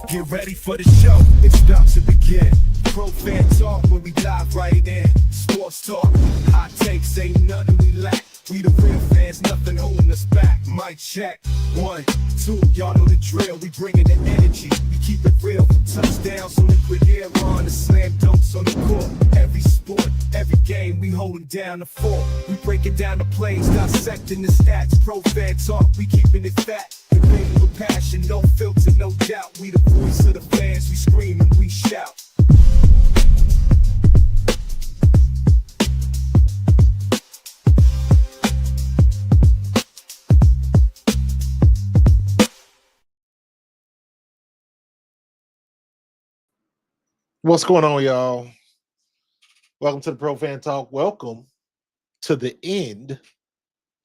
Get ready for the show, it's about to begin. Pro fan talk when we dive right in. Sports talk, hot takes, ain't nothing we lack. We the real fans, nothing holding us back. Mic check, 1, 2, y'all know the drill. We bringing the energy, we keep it real. From touchdowns on liquid air on the slam dunks on the court. Every sport, every game, we holding down the fort. We breaking down the plays, dissecting the stats. Pro fan talk, we keeping it fat. Debating with passion, no filter, no doubt. We the voice of the fans, we scream and we shout. What's going on, y'all? Welcome to the Pro Fan Talk. Welcome to the end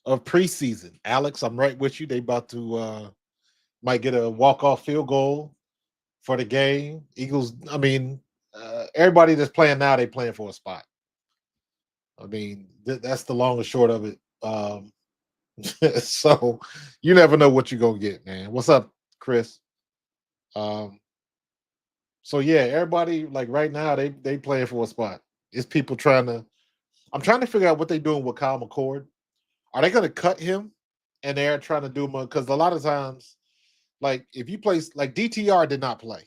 of preseason. Alex, I'm right with you. They about to might get a walk-off field goal for the game. Eagles, everybody that's playing now, they playing for a spot. I mean, that's the long and short of it. So you never know what you're gonna get, man. What's up, Chris? So yeah, everybody like right now they playing for a spot. It's people trying to. I'm trying to figure out what they're doing with Kyle McCord. Are they going to cut him? And they're trying to do more because a lot of times, like if you play like DTR did not play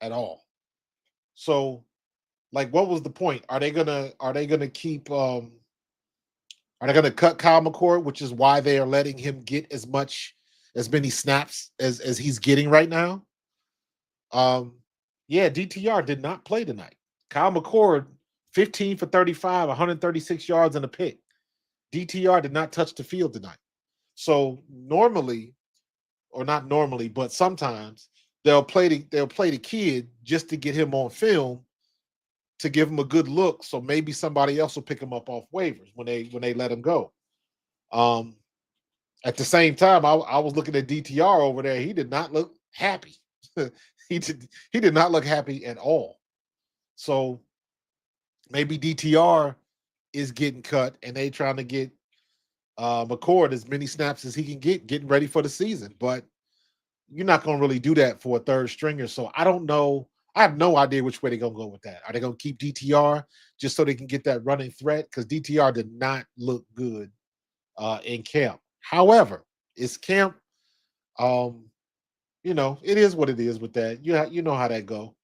at all. So, like, what was the point? Are they gonna keep? Are they gonna cut Kyle McCord, which is why they are letting him get as many snaps as he's getting right now? Yeah, DTR did not play tonight. Kyle McCord, 15 for 35, 136 yards and a pick. DTR did not touch the field tonight. So normally, or not normally, but sometimes they'll play the kid just to get him on film to give him a good look. So maybe somebody else will pick him up off waivers when they let him go. At the same time, I was looking at DTR over there. He did not look happy. he did not look happy at all. So maybe DTR is getting cut and they trying to get McCord as many snaps as he can get, getting ready for the season. But you're not going to really do that for a third stringer. So I don't know. I have no idea which way they're going to go with that. Are they going to keep DTR just so they can get that running threat? Because DTR did not look good in camp. However, it's camp. It is what it is with that. You know how that go.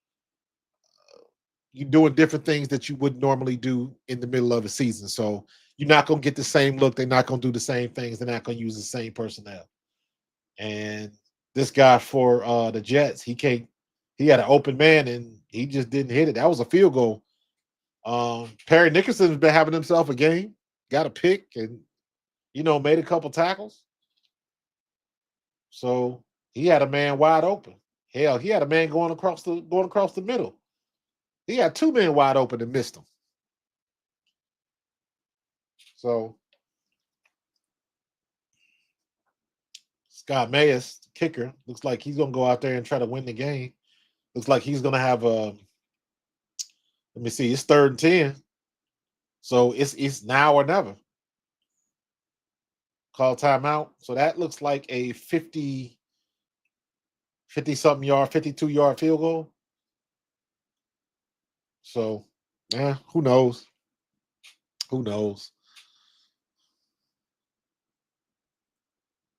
You're doing different things that you would normally do in the middle of a season. So you're not going to get the same look. They're not going to do the same things. They're not going to use the same personnel. And this guy for the Jets, he had an open man and he just didn't hit it. That was a field goal. Perry Nickerson's been having himself a game, got a pick and, made a couple tackles. So he had a man wide open. Hell, he had a man going across the middle. He had 2 men wide open and missed them. So Scott Mayes, kicker, looks like he's going to go out there and try to win the game. Looks like he's going to have let me see, it's 3rd and 10. So it's now or never. Call timeout. So that looks like a 50-something yard, 52-yard field goal. So, who knows? Who knows?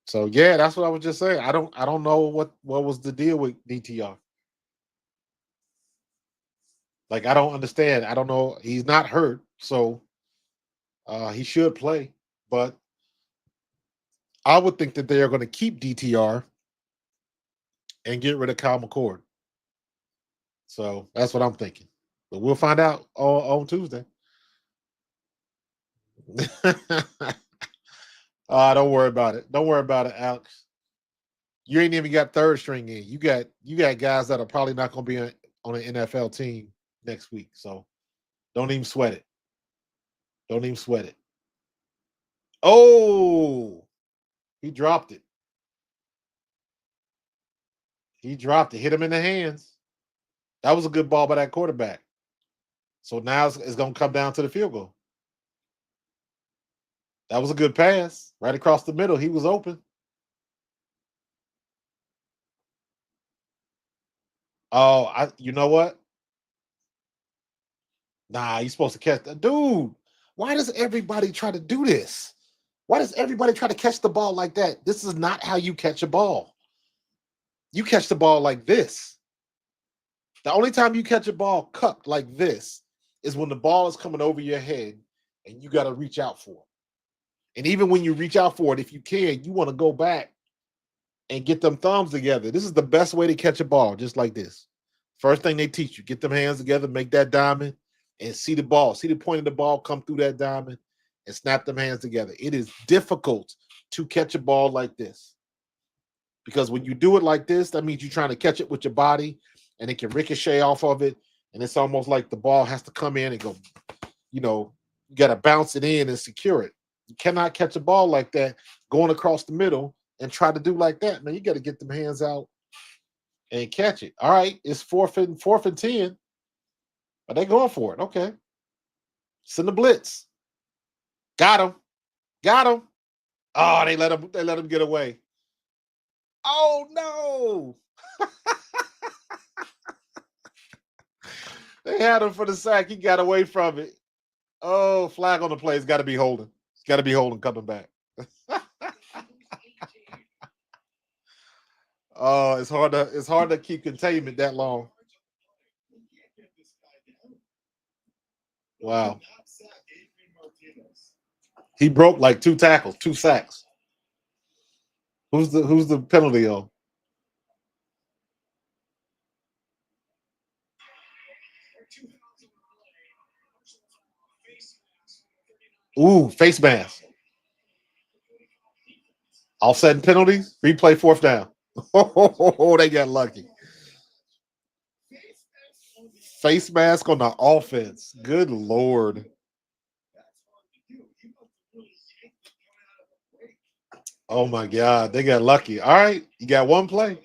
So yeah, that's what I was just saying. I don't know what was the deal with DTR. Like I don't understand. I don't know. He's not hurt, so he should play. But I would think that they are going to keep DTR and get rid of Kyle McCord. So that's what I'm thinking. But we'll find out on Tuesday. Don't worry about it. Don't worry about it, Alex. You ain't even got 3rd string in. You got guys that are probably not going to be on an NFL team next week. So don't even sweat it. Don't even sweat it. Oh, he dropped it. He dropped it. Hit him in the hands. That was a good ball by that quarterback. So now it's going to come down to the field goal. That was a good pass. Right across the middle. He was open. Oh, you know what? Nah, you're supposed to catch the dude. Why does everybody try to do this? Why does everybody try to catch the ball like that? This is not how you catch a ball. You catch the ball like this. The only time you catch a ball cupped like this is when the ball is coming over your head and you got to reach out for it. And even when you reach out for it, if you can, you want to go back and get them thumbs together. This is the best way to catch a ball, just like this. First thing they teach you, get them hands together, make that diamond, and see the ball. See the point of the ball come through that diamond and snap them hands together. It is difficult to catch a ball like this. Because when you do it like this, that means you're trying to catch it with your body and it can ricochet off of it. And it's almost like the ball has to come in and go, you got to bounce it in and secure it. You cannot catch a ball like that going across the middle and try to do like that. Man, you got to get them hands out and catch it. All right, it's fourth and 10. Are they going for it? Okay. Send the blitz. Got him. Got him. Oh, they let him get away. Oh no. They had him for the sack. He got away from it. Oh, flag on the play. It's got to be holding. It's got to be holding coming back. Oh, it's hard to keep containment that long. Wow. He broke like 2 tackles, 2 sacks. Who's the penalty on? Ooh, face mask. Offsetting penalties. Replay 4th down. Oh, they got lucky. Face mask on the offense. Good Lord. Oh my God. They got lucky. All right. You got one play.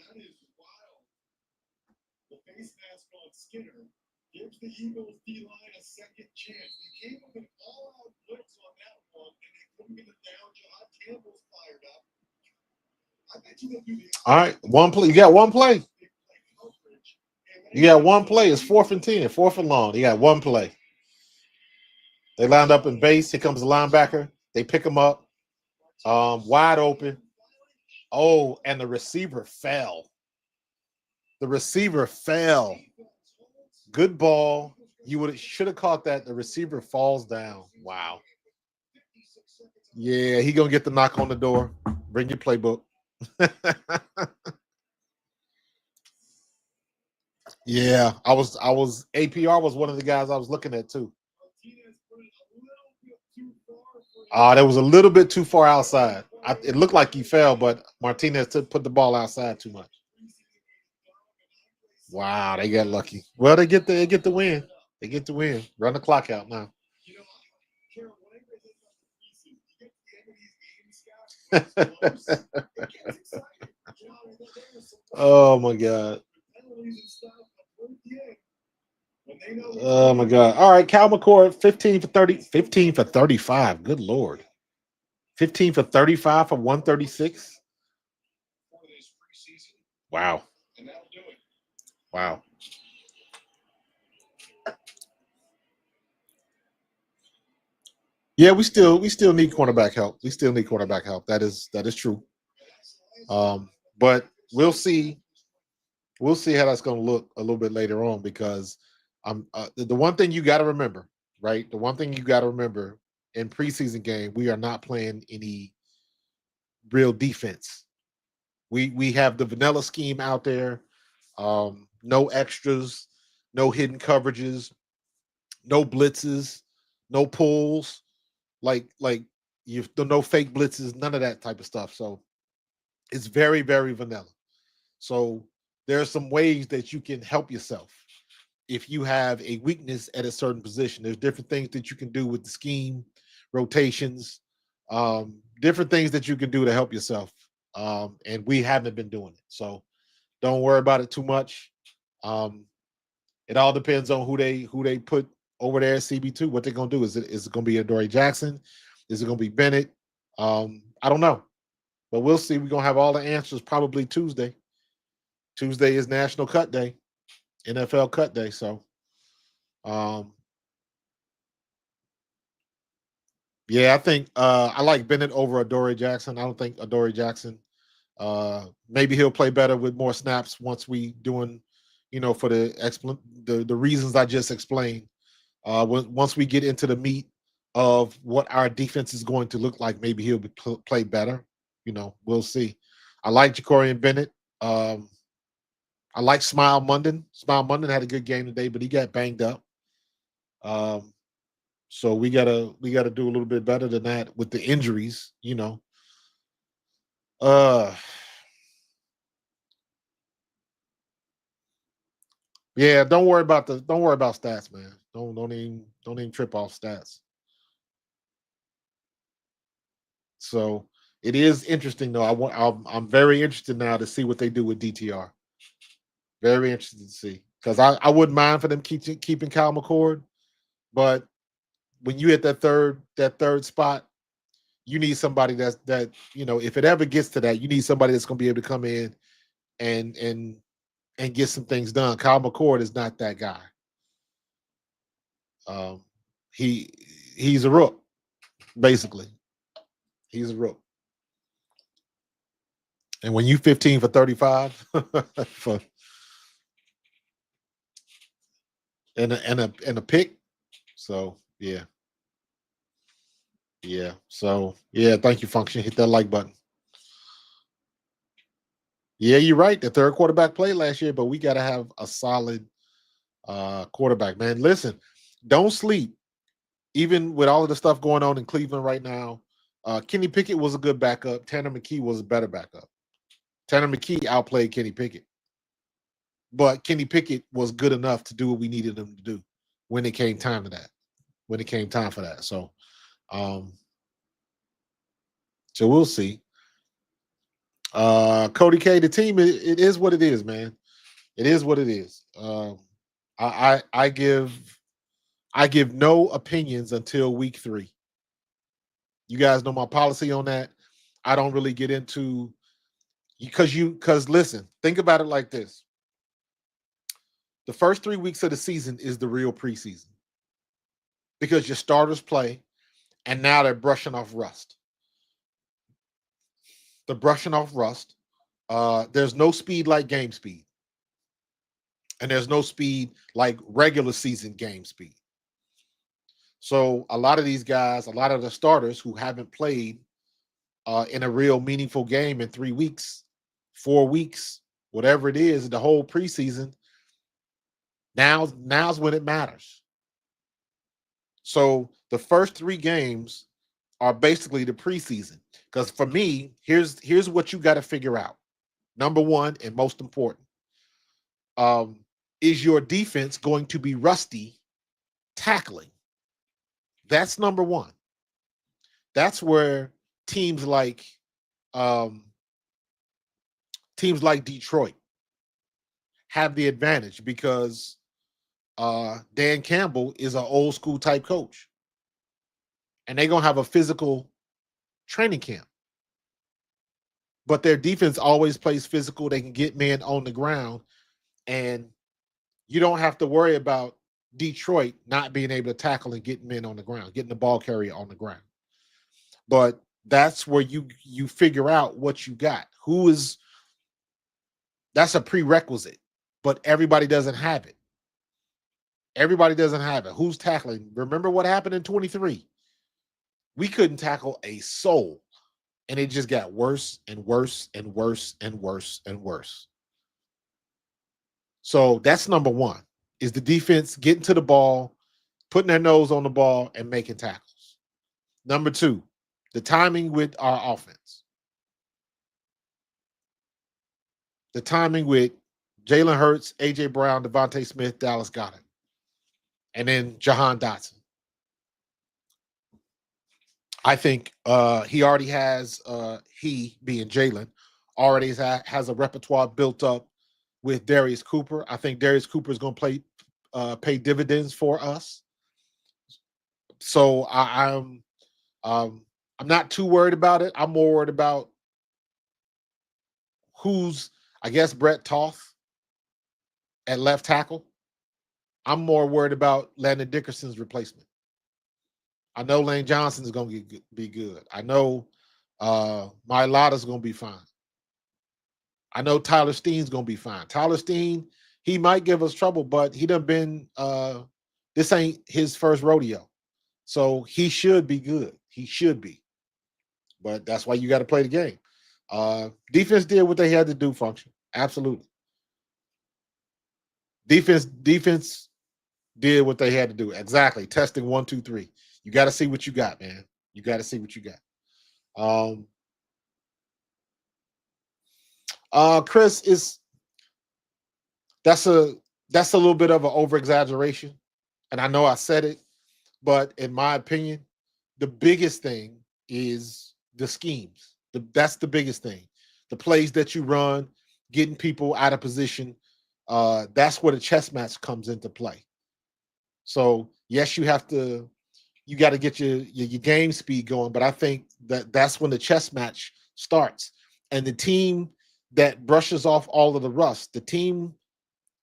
Gives the Eagles D line a second chance. They gave them an all-out blitz on that one, and they couldn't get it down. John Campbell's fired up. I bet you they'll do the all right, one play. You got one play. You got one play. It's 4th and 10, 4th and long. You got one play. They lined up in base. Here comes the linebacker. They pick him up, wide open. Oh, and the receiver fell. The receiver fell. Good ball. You should have caught that. The receiver falls down. Wow. Yeah, he gonna get the knock on the door. Bring your playbook. Yeah, I was APR was one of the guys I was looking at too. That was a little bit too far outside. It looked like he fell, but Martinez put the ball outside too much. Wow, they got lucky. Well, they get the win. They get the win. Run the clock out now. Oh my God. Oh my God. All right, Cal McCord, 15 for 30, 15 for 35. Good Lord. 15 for 35 for 136. Wow. Wow. Yeah, we still need cornerback help. We still need cornerback help. That is true. But we'll see how that's going to look a little bit later on because the one thing you got to remember, right? The one thing you got to remember in preseason game, we are not playing any real defense. We have the vanilla scheme out there, no extras, no hidden coverages, no blitzes, no pulls, like you no fake blitzes, none of that type of stuff. So it's very very vanilla. So there are some ways that you can help yourself if you have a weakness at a certain position. There's different things that you can do with the scheme, rotations, different things that you can do to help yourself. And we haven't been doing it. So don't worry about it too much. Um, it all depends on who they put over there at CB2. What they're gonna do is it gonna be Adoree Jackson? Is it gonna be Bennett? I don't know, but we'll see. We're gonna have all the answers probably Tuesday. Tuesday is National Cut Day. NFL cut day. So, um, yeah, I think I like Bennett over Adoree Jackson. I don't think Adoree Jackson. Maybe he'll play better with more snaps once we doing, for the reasons I just explained. Once we get into the meat of what our defense is going to look like, maybe he'll play better. We'll see. I like Jacorian Bennett. I like Smile Munden. Smile Munden had a good game today, but he got banged up. Um, so we gotta do a little bit better than that with the injuries. Uh, yeah. Don't worry about stats, man. Don't even trip off stats. So it is interesting though. I'm very interested now to see what they do with DTR. Very interested to see because I wouldn't mind for them keeping Kyle McCord, but when you hit that third spot, you need somebody if it ever gets to that, you need somebody that's going to be able to come in and get some things done. Kyle McCord is not that guy. Um, he he's a rook, basically. He's a rook. And when you 15 for 35 for and a pick, so yeah. Yeah. So yeah, thank you, Function. Hit that like button. Yeah, you're right. The third quarterback played last year, but we got to have a solid quarterback, man. Listen, don't sleep. Even with all of the stuff going on in Cleveland right now, Kenny Pickett was a good backup. Tanner McKee was a better backup. Tanner McKee outplayed Kenny Pickett, but Kenny Pickett was good enough to do what we needed him to do when it came time to that. When it came time for that, um, so we'll see. Cody K, the team, it is what it is, man. It is what it is. I give no opinions until week 3. You guys know my policy on that. I don't really get into because listen, think about it like this. The first 3 weeks of the season is the real preseason because your starters play and now they're brushing off rust. They're brushing off rust. There's no speed like game speed, and there's no speed like regular season game speed. So a lot of these guys, a lot of the starters who haven't played in a real meaningful game in 3 weeks, 4 weeks, whatever it is, the whole preseason. Now's when it matters. So the first 3 games are basically the preseason. Because for me, here's what you got to figure out. Number one, and most important, is your defense going to be rusty tackling? That's number one. That's where teams like um, Detroit have the advantage because Dan Campbell is an old school type coach, and they're gonna have a physical training camp. But their defense always plays physical. They can get men on the ground, and you don't have to worry about Detroit not being able to tackle and get men on the ground, getting the ball carrier on the ground. But that's where you figure out what you got. That's a prerequisite, but everybody doesn't have it. Everybody doesn't have it. Who's tackling? Remember what happened in 23? We couldn't tackle a soul, and it just got worse and worse and worse and worse and worse. So that's number one, is the defense getting to the ball, putting their nose on the ball, and making tackles. Number two, the timing with our offense. The timing with Jalen Hurts, A.J. Brown, Devontae Smith, Dallas Goedert, and then Jahan Dotson. I think he already has, he being Jalen, already has a repertoire built up with Darius Cooper. I think Darius Cooper is going to pay dividends for us. So I'm not too worried about it. I'm more worried about I guess Brett Toth. at left tackle. I'm more worried about Landon Dickerson's replacement. I know Lane Johnson is going to be good. I know Mailata's going to be fine. I know Tyler Steen's going to be fine. Tyler Steen, he might give us trouble, but he done been this ain't his first rodeo. So he should be good. He should be. But that's why you got to play the game. Defense did what they had to do function. Absolutely. Defense did what they had to do. Exactly. Testing 1, 2, 3. You got to see what you got, man. You got to see what you got. Chris, that's a little bit of an over exaggeration, and I know I said it, but in my opinion, the biggest thing is the schemes. That's the biggest thing. The plays that you run, getting people out of position. That's where the chess match comes into play. So yes, you got to get your game speed going, but I think that's when the chess match starts. And the team that brushes off all of the rust, the team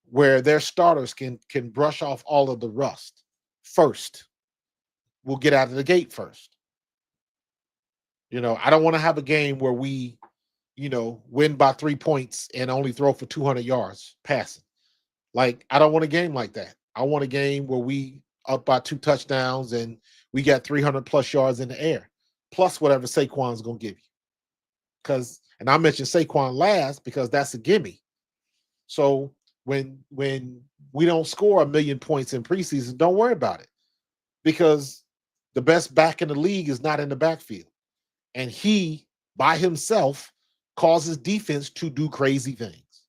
where their starters can brush off all of the rust first, will get out of the gate first. I don't want to have a game where we, win by 3 points and only throw for 200 yards passing. Like, I don't want a game like that. I want a game where we up by 2 touchdowns and we got 300 plus yards in the air, plus whatever Saquon's going to give you. And I mentioned Saquon last because that's a gimme. So when we don't score 1 million points in preseason, don't worry about it, because the best back in the league is not in the backfield. And he, by himself, causes defense to do crazy things.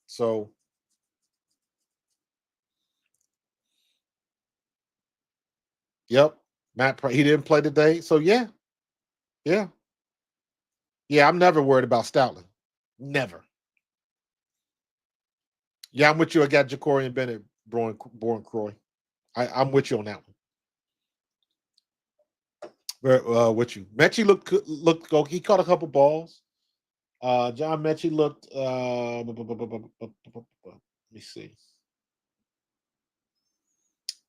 So, yep, he didn't play today. So, yeah. I'm never worried about Stoutland. Never. Yeah, I'm with you. I got Jacorian Bennett, Born Croy. I'm with you on that one. With you. Mechie looked. He caught a couple balls. John Mechie looked. Let me see.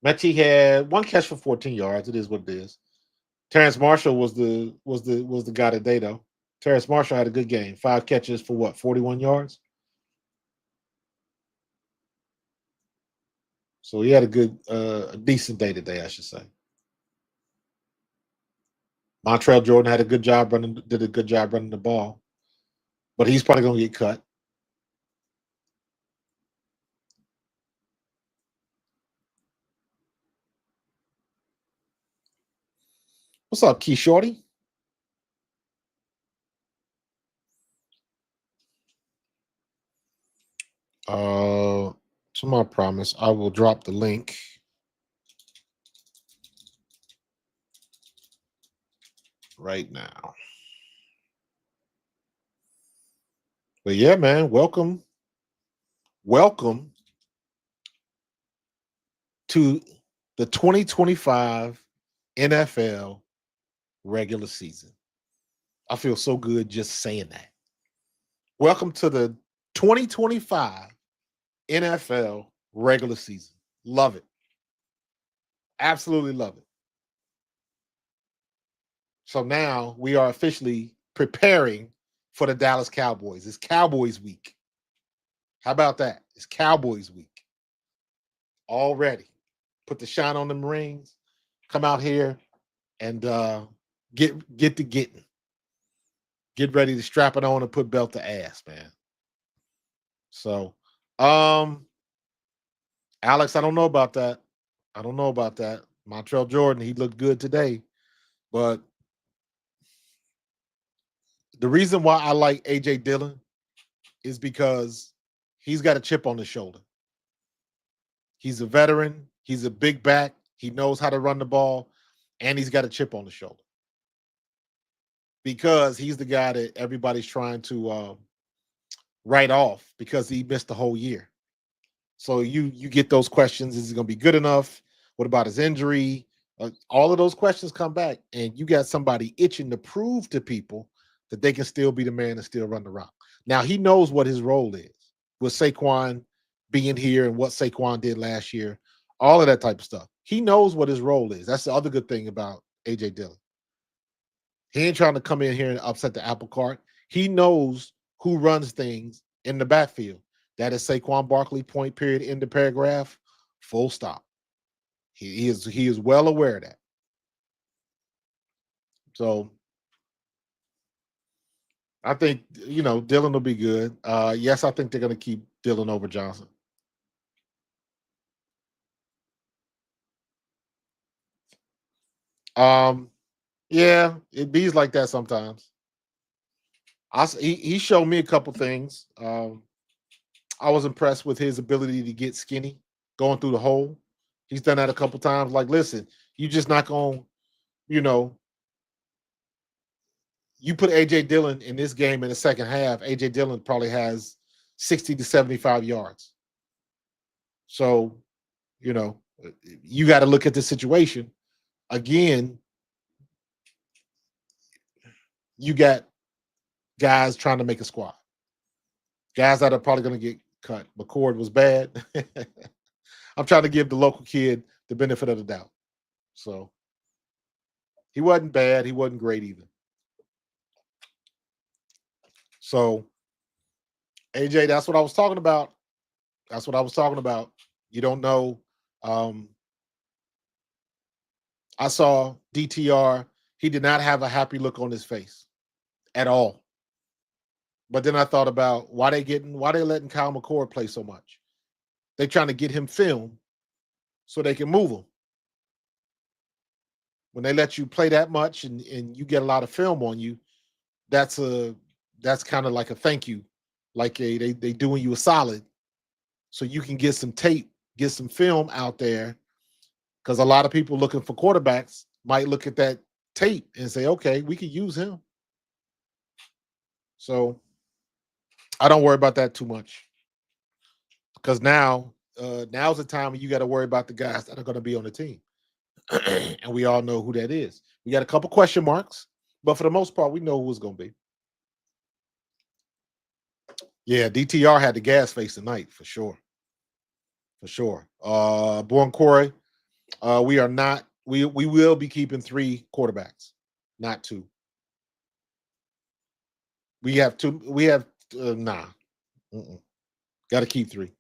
Mechie had 1 catch for 14 yards. It is what it is. Terrence Marshall was the guy today, though. Terrence Marshall had a good game. 5 catches for what? 41 yards. So he had a decent day today, I should say. Montrell Jordan did a good job running the ball, but he's probably going to get cut. What's up, Key Shorty? To my promise, I will drop the link. Right now. But yeah, man, welcome to the 2025 NFL regular season. I feel so good just saying that. Welcome to the 2025 NFL regular season. Love it. Absolutely love it. So now we are officially preparing for the Dallas Cowboys. It's Cowboys week. How about that? It's Cowboys week. Already. Put the shine on them rings. Come out here and get to getting. Get ready to strap it on and put belt to ass, man. So, Alex, I don't know about that. Montrell Jordan, he looked good today. But the reason why I like A.J. Dillon is because he's got a chip on his shoulder. He's a veteran. He's a big back. He knows how to run the ball, and he's got a chip on his shoulder because he's the guy that everybody's trying to write off because he missed the whole year. So you get those questions. Is he going to be good enough? What about his injury? All of those questions come back, and you got somebody itching to prove to people that they can still be the man and still run the rock. Now, he knows what his role is. with Saquon being here and what Saquon did last year, all of that type of stuff. He knows what his role is. That's the other good thing about AJ Dillon. He ain't trying to come in here and upset the apple cart. He knows who runs things in the backfield. That is Saquon Barkley, point period, in the paragraph, full stop. He is well aware of that. So I think, Dillon will be good. Yes, I think they're going to keep Dillon over Johnson. Yeah, it bees like that sometimes. He showed me a couple things. I was impressed with his ability to get skinny going through the hole. He's done that a couple times. Like, listen, you just not going, you know, you put AJ Dillon in this game in the second half, AJ Dillon probably has 60 to 75 yards. So, you got to look at the situation. Again, you got guys trying to make a squad. Guys that are probably going to get cut. McCord was bad. I'm trying to give the local kid the benefit of the doubt. So he wasn't bad. He wasn't great either. So, AJ, that's what I was talking about. That's what I was talking about. You don't know. I saw DTR. He did not have a happy look on his face at all. But then I thought about why they letting Kyle McCord play so much. They trying to get him film so they can move him. When they let you play that much and you get a lot of film on you, that's kind of like a thank you, like they doing you a solid, so you can get some tape, get some film out there, because a lot of people looking for quarterbacks might look at that tape and say, okay, we could use him. So I don't worry about that too much, because now's the time when you got to worry about the guys that are going to be on the team. And we all know who that is. We got a couple question marks, but for the most part, we know who it's going to be. Yeah, DTR had the gas face tonight for sure. For sure. Born Corey, we are not. We will be keeping 3 quarterbacks, not 2. We have 2. We have nah. Got to keep 3.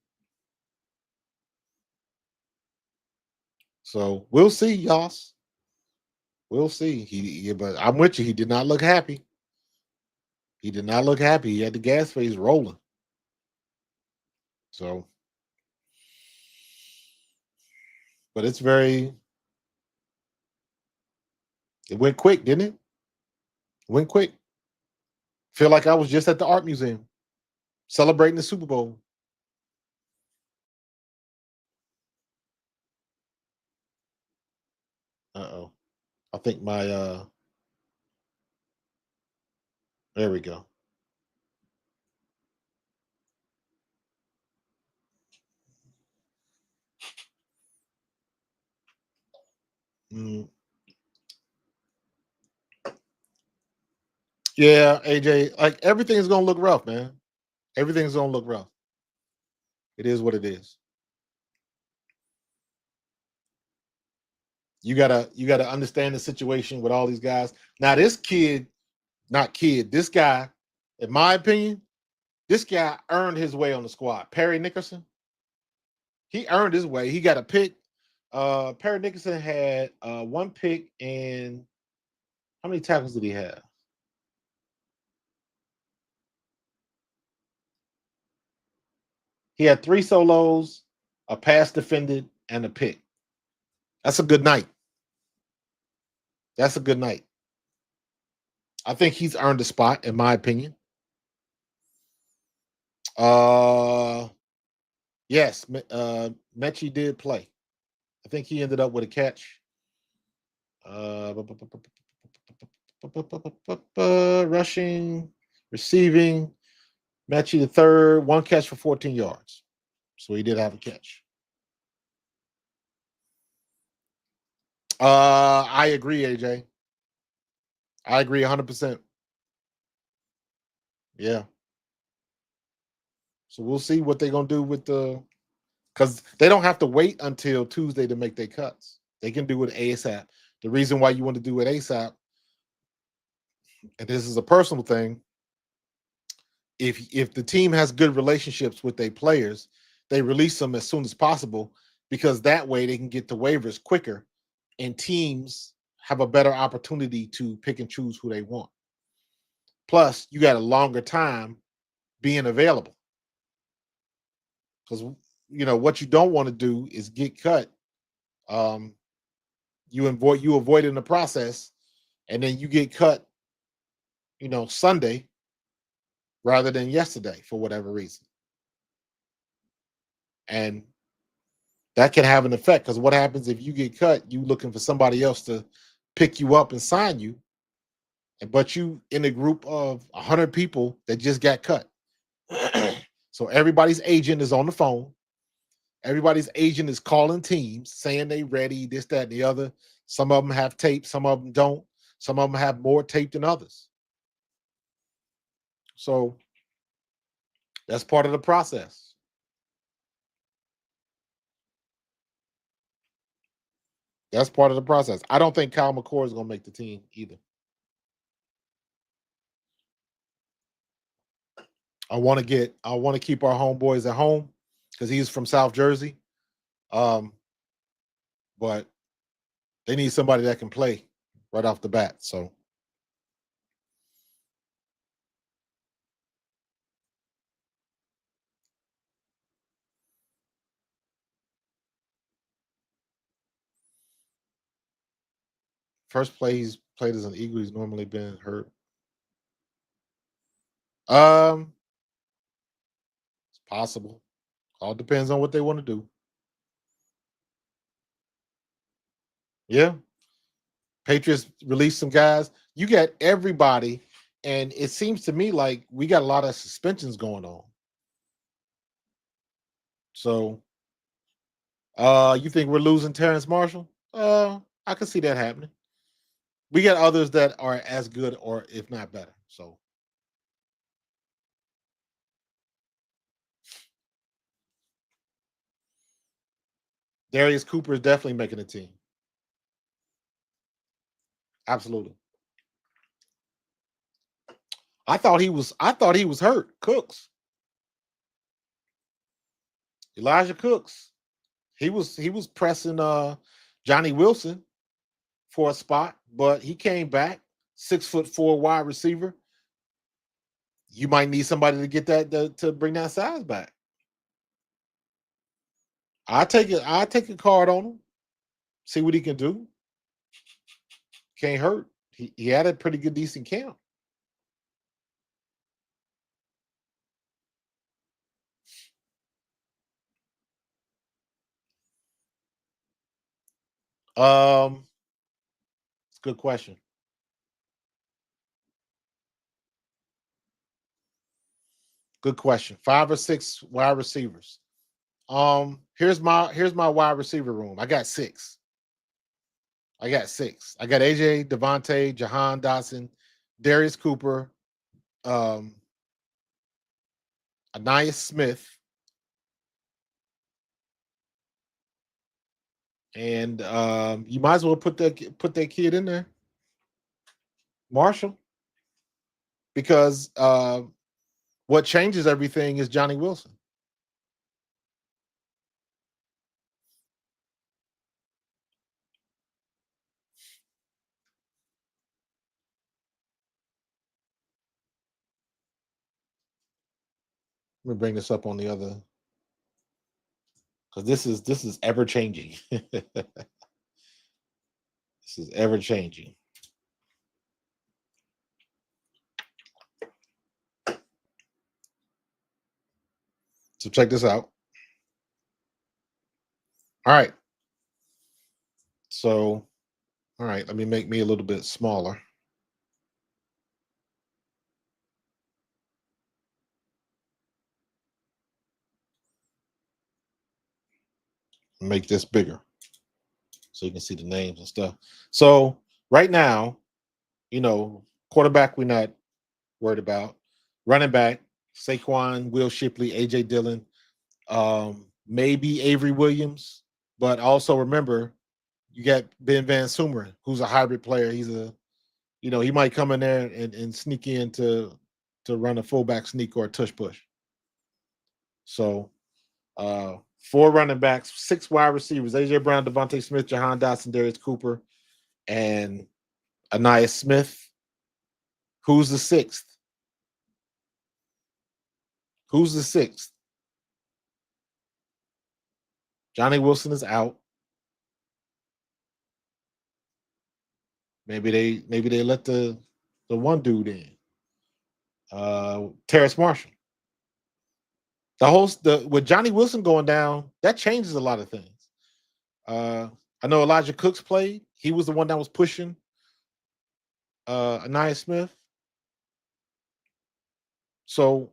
So we'll see, y'all. We'll see. But I'm with you. He did not look happy. He did not look happy. He had the gas face rolling. So, but it's very. It went quick, didn't it? Went quick. Feel like I was just at the art museum celebrating the Super Bowl. Uh-oh. I think my there we go. Yeah, AJ, like everything's gonna look rough, man. Everything's gonna look rough. It is what it is. You gotta understand the situation with all these guys. Now, this this guy, in my opinion, this guy earned his way on the squad. Perry Nickerson, he earned his way. He got a pick. Perry Nickerson had 1 pick, and how many tackles did he have? He had 3 solos, a pass defended, and a pick. That's a good night. That's a good night. I think he's earned a spot, in my opinion. Yes, Mechie did play. I think he ended up with a catch. Rushing, receiving, Mechie the third, 1 catch for 14 yards. So he did have a catch. I agree, AJ. I agree 100%. Yeah. So we'll see what they're gonna do with because they don't have to wait until Tuesday to make their cuts. They can do it ASAP. The reason why you want to do it ASAP, and this is a personal thing, if the team has good relationships with their players, they release them as soon as possible because that way they can get to waivers quicker and teams have a better opportunity to pick and choose who they want. Plus, you got a longer time being available. Because what you don't want to do is get cut. Um, you avoid in the process, and then you get cut, Sunday rather than yesterday for whatever reason. And that can have an effect because what happens if you get cut, you looking for somebody else to pick you up and sign you, but you in a group of 100 people that just got cut. So everybody's agent is on the phone. Everybody's agent is calling teams saying they ready, this, that, and the other. Some of them have tape, some of them don't. Some of them have more tape than others. So that's part of the process. That's part of the process. I don't think Kyle McCord is going to make the team either. I want to keep our homeboys at home because he's from South Jersey. But they need somebody that can play right off the bat. So first play he's played as an Eagle, he's normally been hurt. It's possible. All depends on what they want to do. Yeah. Patriots released some guys. You got everybody, and it seems to me like we got a lot of suspensions going on. So you think we're losing Terrence Marshall? I can see that happening. We got others that are as good or if not better. So Darius Cooper is definitely making a team. Absolutely. I thought he was hurt. Cooks. Elijah Cooks. He was pressing Johnny Wilson for a spot, but he came back. 6'4" wide receiver. You might need somebody to get that to bring that size back. I take it. I take a card on him. See what he can do. Can't hurt. He had a pretty good decent camp. It's a good question. Good question. 5 or 6 wide receivers. Here's my wide receiver room. I got six. I got AJ, Devontae, Jahan Dotson, Darius Cooper, um, Anais Smith, and you might as well put that kid in there, Marshall, because what changes everything is Johnny Wilson. Let me bring this up on the other because this is ever changing. This is ever changing. So check this out. All right. So, all right, let me make me a little bit smaller. Make this bigger so you can see the names and stuff. So right now, quarterback we're not worried about. Running back, Saquon, Will Shipley, AJ Dillon, maybe Avery Williams, but also remember you got Ben Van Sumeren, who's a hybrid player. He's he might come in there and sneak in to run a fullback sneak or a tush push. So 4 running backs, 6 wide receivers: AJ Brown, Devontae Smith, Jahan Dotson, Darius Cooper, and Anaya Smith. Who's the 6th? Who's the 6th? Johnny Wilson is out. Maybe they let the one dude in. Terrace Marshall. With Johnny Wilson going down, that changes a lot of things. I know Elijah Cooks played. He was the one that was pushing Anaya Smith. So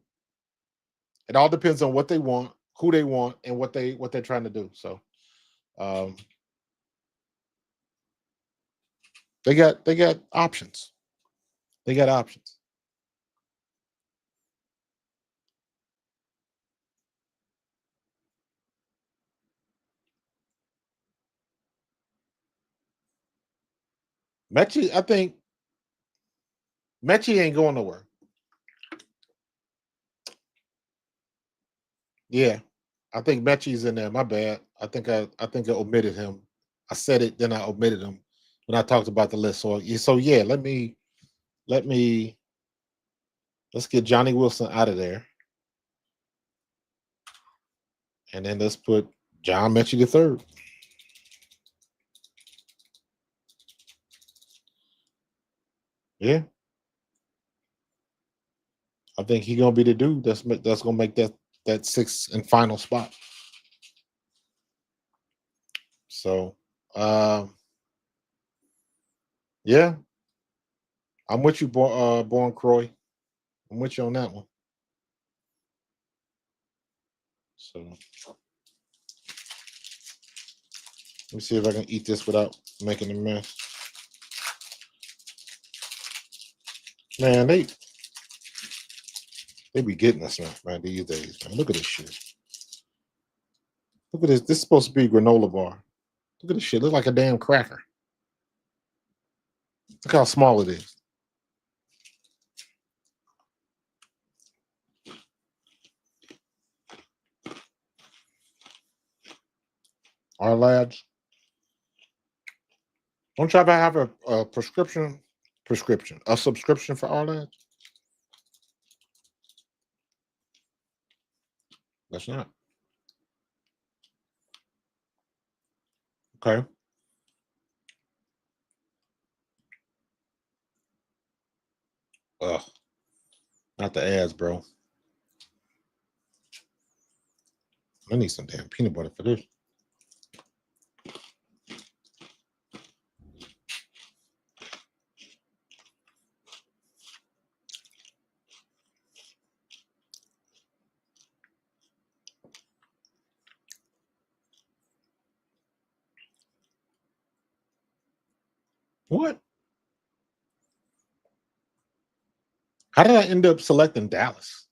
it all depends on what they want, who they want, and what they're trying to do. So they got options. They got options. Mechie, I think Mechie ain't going nowhere. Yeah, I think Mechie's in there. My bad. I think I omitted him. I said it, then I omitted him when I talked about the list. So yeah, let's get Johnny Wilson out of there, and then let's put John Mechie the third. Yeah, I think he's gonna be the dude that's gonna make that 6th and final spot. So, yeah, I'm with you, Born Croy. I'm with you on that one. So, let me see if I can eat this without making a mess. Man, they be getting us, man, these days, man. Look at this shit. Look at this. This is supposed to be granola bar. Look at this shit. Look like a damn cracker. Look how small it is. Our lads. Don't y'all have a subscription for our lads? That's not. Okay. Ugh. Not the ads, bro. I need some damn peanut butter for this. What? How did I end up selecting Dallas?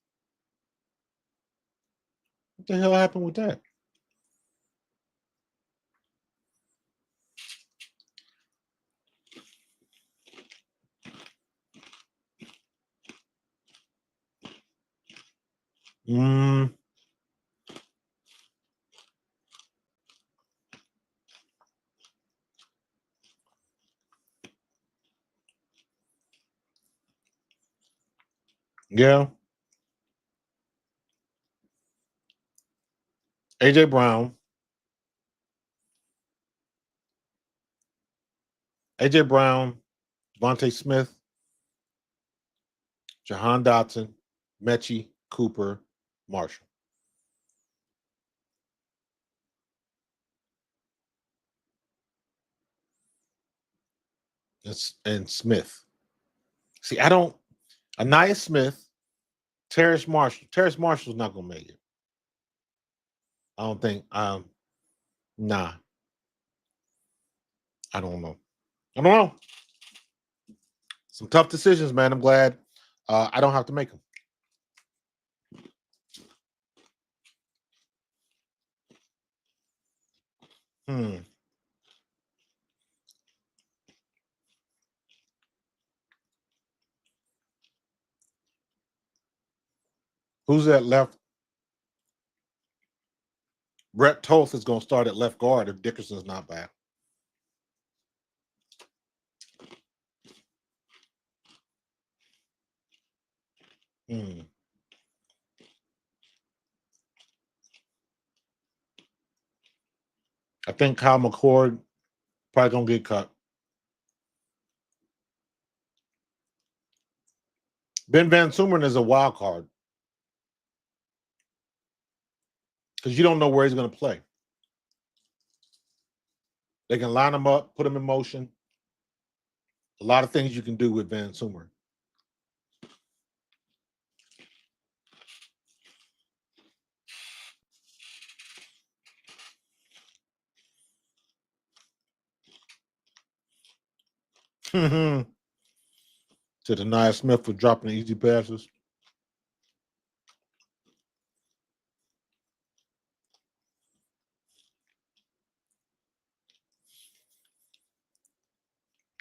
What the hell happened with that? Yeah. AJ Brown. AJ Brown, Devontae Smith, Jahan Dotson, Mechie, Cooper, Marshall. And Smith. See, I don't. Anaya Smith, Terrace Marshall. Terrace Marshall's not gonna make it. I don't think. Nah. I don't know. I don't know. Some tough decisions, man. I'm glad I don't have to make them. Hmm. Who's that left? Brett Toth is going to start at left guard if Dickerson's not back. Hmm. I think Kyle McCord probably going to get cut. Ben Van Sumeren is a wild card because you don't know where he's going to play. They can line him up, put him in motion. A lot of things you can do with Van Sumeren. To Denia Smith for dropping the easy passes.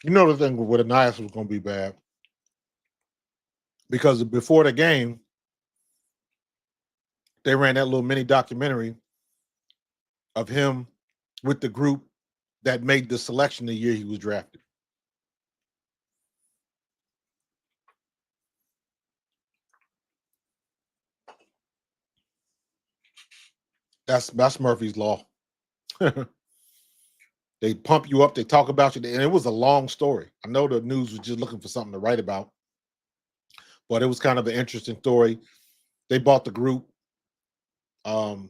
You know the thing with Denia was going to be bad because before the game, they ran that little mini documentary of him with the group that made the selection the year he was drafted. That's Murphy's Law. They pump you up, they talk about you, and it was a long story. I know the news was just looking for something to write about, but it was kind of an interesting story. They bought the group. They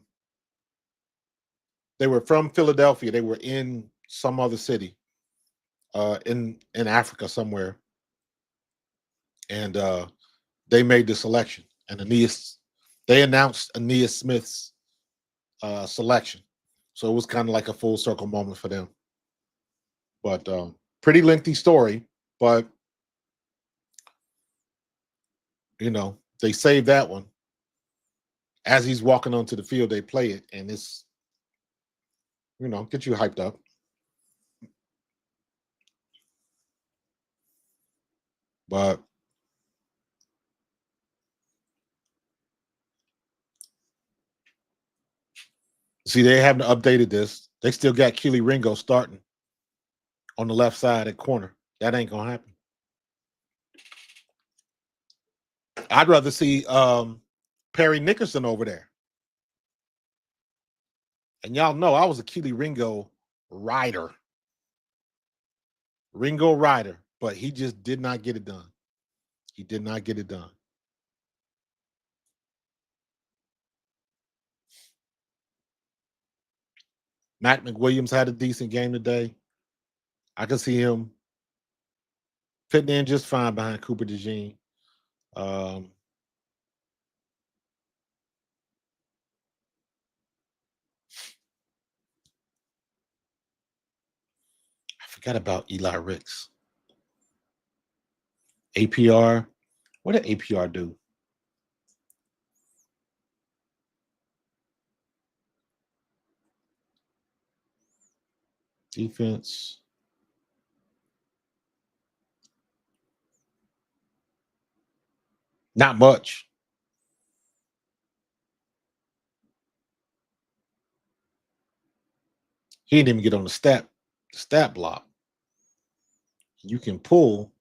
were from Philadelphia. They were in some other city, in Africa somewhere, and they made the selection. And they announced Aeneas Smith's selection, so it was kind of like a full circle moment for them. But pretty lengthy story, but they saved that one. As he's walking onto the field, they play it, and it's get you hyped up. But see, they haven't updated this. They still got Keely Ringo starting on the left side at corner. That ain't gonna happen. I'd rather see Perry Nickerson over there. And y'all know I was a Keely Ringo rider. But he just did not get it done. He did not get it done. Mac McWilliams had a decent game today. I can see him fitting in just fine behind Cooper DeJean. I forgot about Eli Ricks. APR. What did APR do? Defense. Not much. He didn't even get on the stat block. You can pull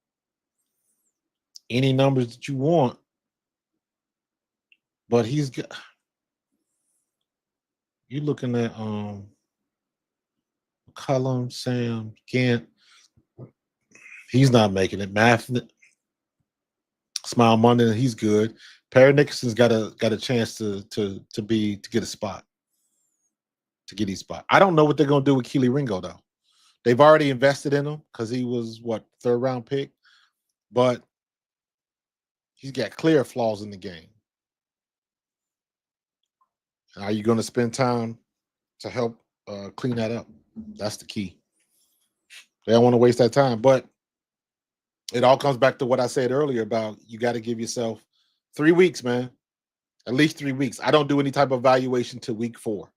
any numbers that you want, but he's got. You're looking at Cullum, Sam, Kent. He's not making it. Math, Smile Monday, he's good. Perry Nickerson's got a chance to get a spot. To get his spot. I don't know what they're gonna do with Keely Ringo though. They've already invested in him because he was third round pick, but he's got clear flaws in the game. Are you going to spend time to help clean that up? That's the key. They don't want to waste that time, but it all comes back to what I said earlier about you got to give yourself 3 weeks, man. At least 3 weeks. I don't do any type of evaluation till week 4.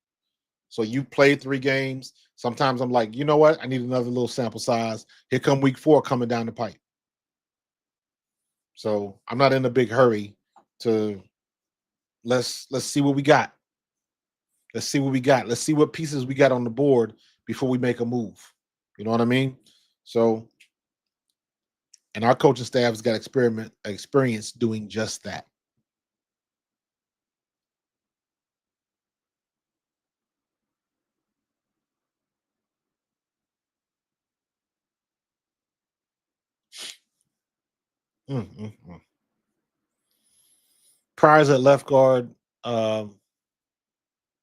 So you played 3 games. Sometimes I'm like, you know what? I need another little sample size. Here come week 4 coming down the pipe. So I'm not in a big hurry to let's see what we got. Let's see what we got. Let's see what pieces we got on the board before we make a move. You know what I mean? So, and our coaching staff's got experience doing just that. Mm. Priors at left guard, um,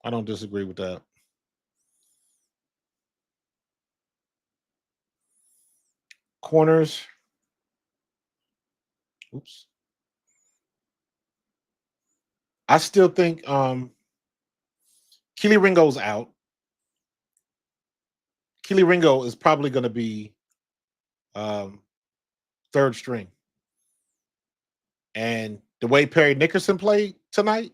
I don't disagree with that. Corners, oops. I still think Keely Ringo's out. Keely Ringo is probably going to be um, third string. And the way Perry Nickerson played tonight,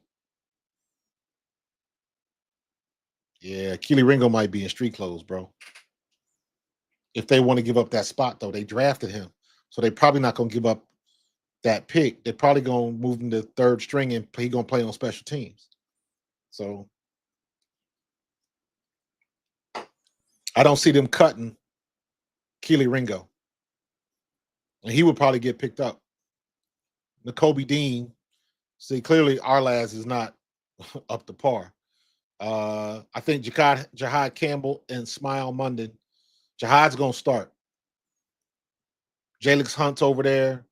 yeah, Keely Ringo might be in street clothes, bro. If they want to give up that spot, though, they drafted him. So they probably not going to give up that pick. They're probably going to move him to third string and he's going to play on special teams. So I don't see them cutting Keely Ringo. And he would probably get picked up. N'Kobe Dean, see, clearly Arlaz is not up to par. I think Jahad Campbell and Smile Munden. Jahad's going to start. Jalix Hunt's over there.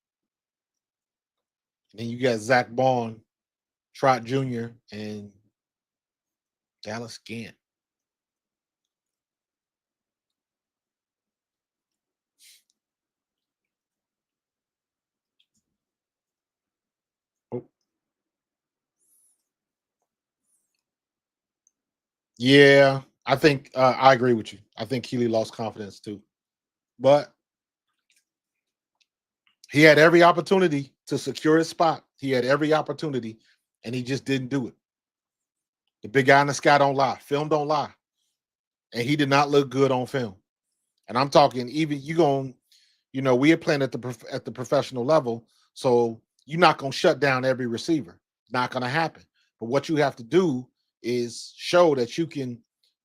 And then you got Zach Bond, Trot Jr., and Dallas Gant. Oh. Yeah, I think I agree with you. I think Keely lost confidence too. But he had every opportunity to secure his spot. He had every opportunity, and he just didn't do it. The big guy in the sky don't lie. Film don't lie. And he did not look good on film. And I'm talking even we are playing at the professional level, so you're not going to shut down every receiver. Not going to happen. But what you have to do is show that you can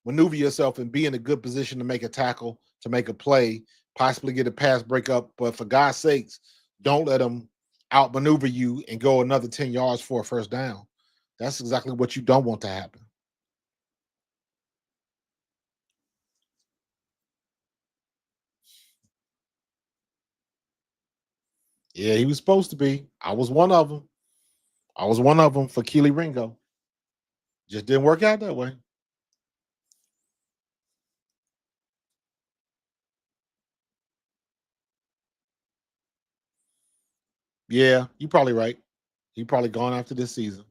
maneuver yourself and be in a good position to make a tackle, to make a play, possibly get a pass breakup. But for God's sakes, don't let them outmaneuver you and go another 10 yards for a first down. That's exactly what you don't want to happen. Yeah, he was supposed to be. I was one of them. I was one of them for Keely Ringo. Just didn't work out that way. Yeah, you're probably right. He probably gone after this season.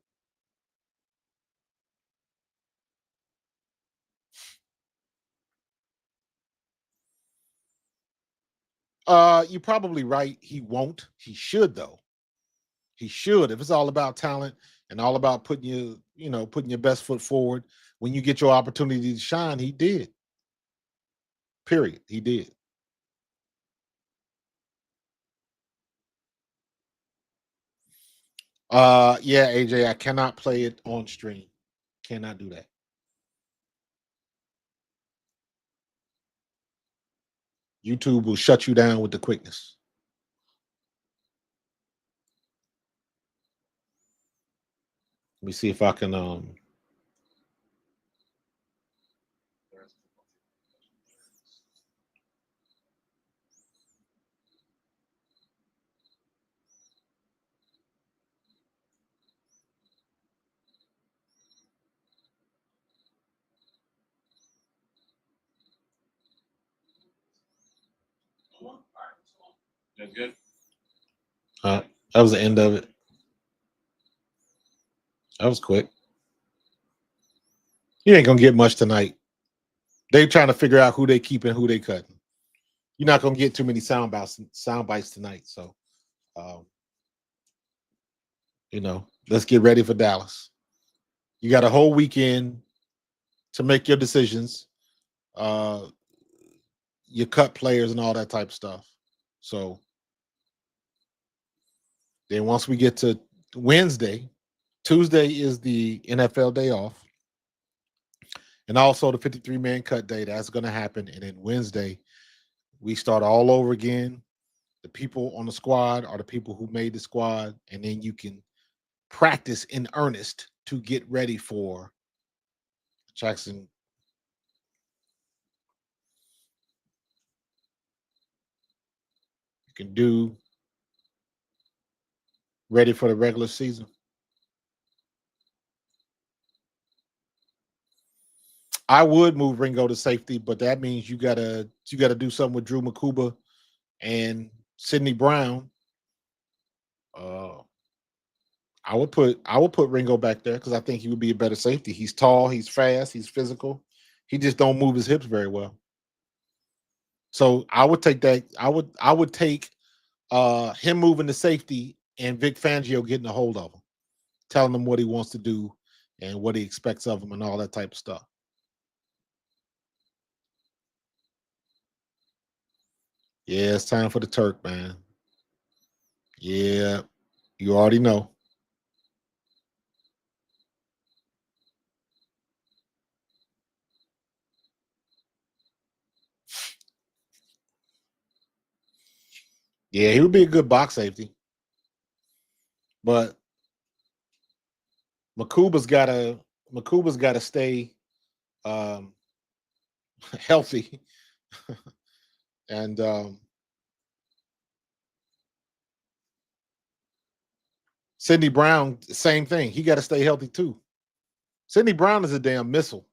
You're probably right. He won't. He should though. He should. If it's all about talent and all about putting your best foot forward when you get your opportunity to shine, he did. Period. He did. Yeah, AJ, I cannot play it on stream. Cannot do that. YouTube will shut you down with the quickness. Let me see if I can That's good. that was the end of it. That was quick. You ain't gonna get much tonight. They trying to figure out who they keep and who they cutting. You're not gonna get too many sound bites tonight. So, um, let's get ready for Dallas. You got a whole weekend to make your decisions. Uh, you cut players and all that type of stuff. So then once we get to Wednesday, Tuesday is the NFL day off. And also the 53-man cut day. That's going to happen. And then Wednesday, we start all over again. The people on the squad are the people who made the squad. And then you can practice in earnest to get ready for Jackson. You can do ready for the regular season. I would move Ringo to safety, but that means you gotta do something with Drew Makuba and Sidney Brown. I would put Ringo back there because I think he would be a better safety. He's tall, he's fast, he's physical. He just don't move his hips very well. So I would take that. I would take him moving to safety and Vic Fangio getting a hold of him, telling him what he wants to do and what he expects of him and all that type of stuff. Yeah, it's time for the Turk, man. Yeah, you already know. Yeah, he would be a good box safety. But Makuba's gotta stay healthy. And Sidney Brown, same thing. He got to stay healthy too. Sidney Brown is a damn missile.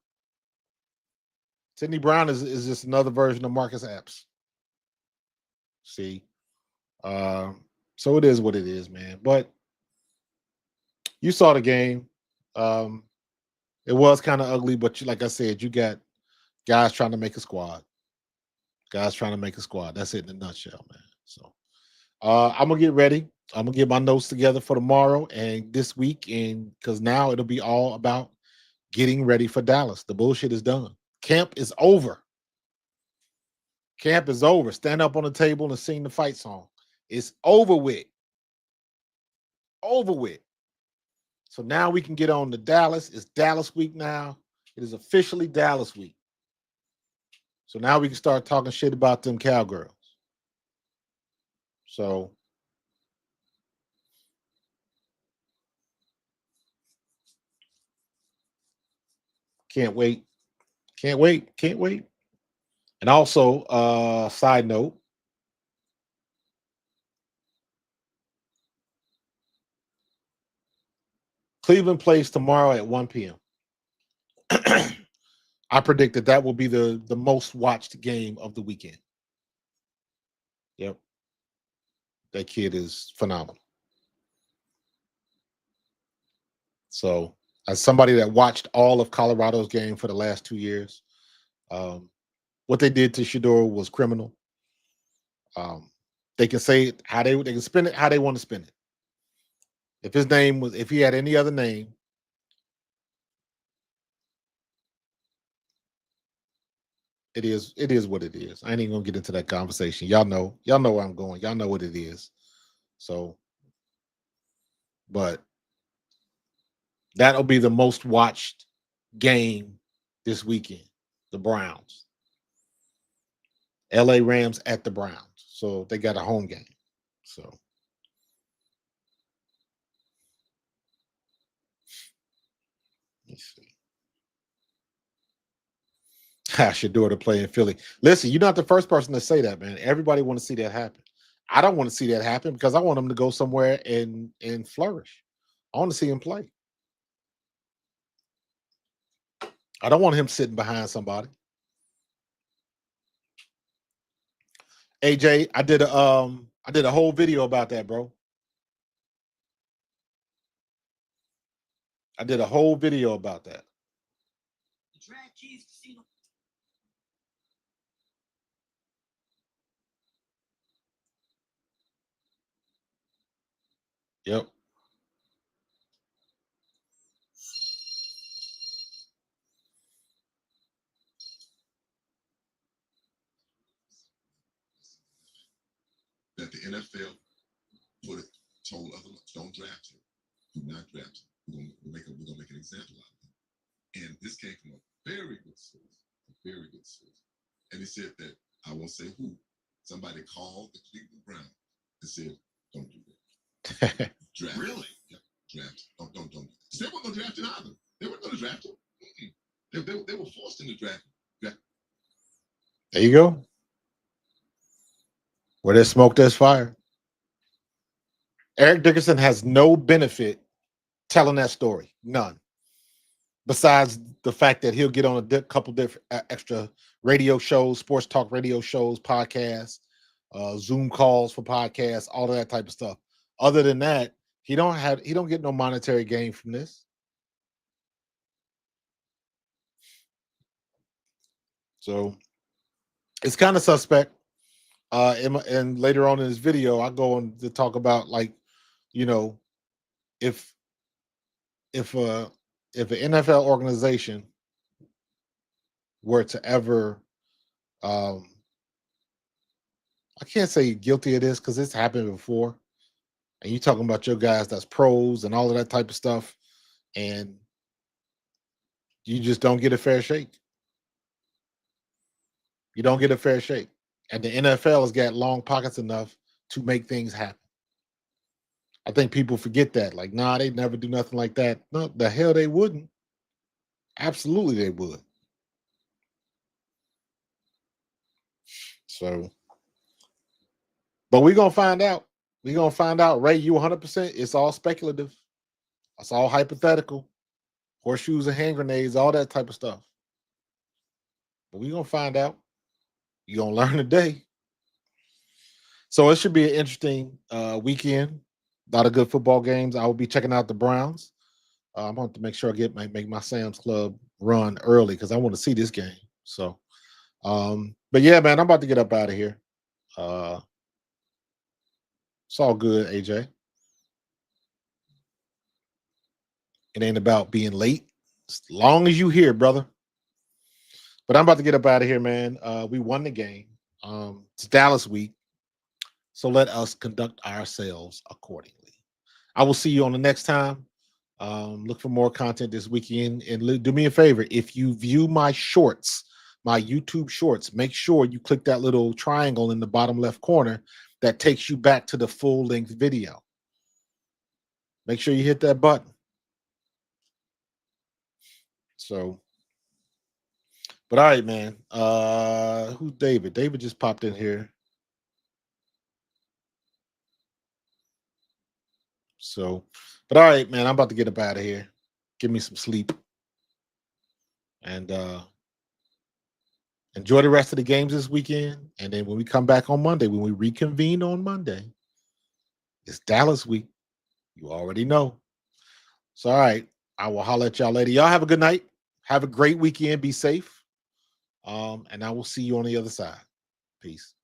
Sidney Brown is just another version of Marcus Epps. See, so it is what it is, man. But you saw the game. It was kind of ugly, but like I said, you got guys trying to make a squad. Guys trying to make a squad. That's it in a nutshell, man. So I'm gonna get ready. I'm gonna get my notes together for tomorrow and this week, and because now it'll be all about getting ready for Dallas. The bullshit is done. Camp is over. Camp is over. Stand up on the table and sing the fight song. It's over with. Over with. So now we can get on to Dallas. It's Dallas week now. It is officially Dallas week. So now we can start talking shit about them cowgirls. So can't wait. Can't wait. Can't wait. And also, side note, Cleveland plays tomorrow at 1 p.m. I predict that will be the most watched game of the weekend. Yep. That kid is phenomenal. So, as somebody that watched all of Colorado's game for the last 2 years, what they did to Shador was criminal. They can say it how they can spin it how they want to spin it. If he had any other name, it is what it is. I ain't even gonna get into that conversation. Y'all know where I'm going. Y'all know what it is. So, but that'll be the most watched game this weekend. The Browns. LA Rams at the Browns. So they got a home game. So let's see. Shador to play in Philly. Listen, you're not the first person to say that, man. Everybody want to see that happen. I don't want to see that happen because I want him to go somewhere and flourish. I want to see him play. I don't want him sitting behind somebody. AJ, I did a whole video about that, bro. I did a whole video about that. Yep. told others, don't draft him. Do not draft him. We're gonna make an example out of him. And this came from a very good source, a very good source. And he said that, I won't say who, somebody called the Cleveland Browns and said, don't do that. Draft. Really? Yeah, draft. Don't do that. They weren't gonna draft him either. They weren't gonna draft him. They were forced into draft. There you go. Where there's smoke, there's fire. Eric Dickerson has no benefit telling that story. None. Besides the fact that he'll get on a couple different extra radio shows, sports talk radio shows, podcasts, Zoom calls for podcasts, all of that type of stuff. Other than that, he don't get no monetary gain from this. So it's kind of suspect. And later on in this video, I go on to talk about, like, you know, if an NFL organization were to ever, I can't say guilty of this because it's happened before, and you talking about your guys that's pros and all of that type of stuff, and you just don't get a fair shake. You don't get a fair shake. And the NFL has got long pockets enough to make things happen. I think people forget that. Like, nah, they'd never do nothing like that. No, the hell they wouldn't. Absolutely they would. So, but we're going to find out. We're going to find out. Ray, you 100%. It's all speculative. It's all hypothetical. Horseshoes and hand grenades, all that type of stuff. But we're going to find out. You're going to learn today. So it should be an interesting weekend. A lot of good football games. I will be checking out the Browns. I'm going to make sure I make my Sam's Club run early because I want to see this game. So, but yeah, man, I'm about to get up out of here. It's all good, AJ. It ain't about being late. As long as you here, brother. But I'm about to get up out of here, man. We won the game. It's Dallas week. So let us conduct ourselves accordingly. I will see you on the next time. Look for more content this weekend. And do me a favor. If you view my shorts, my YouTube shorts, make sure you click that little triangle in the bottom left corner that takes you back to the full-length video. Make sure you hit that button. So, but all right, man. Who's David? David just popped in here. So, but all right, man. I'm about to get up out of here. Give me some sleep. And enjoy the rest of the games this weekend. And then when we come back on Monday, when we reconvene on Monday, it's Dallas week. You already know. So, all right. I will holler at y'all later. Y'all have a good night. Have a great weekend. Be safe. And I will see you on the other side. Peace.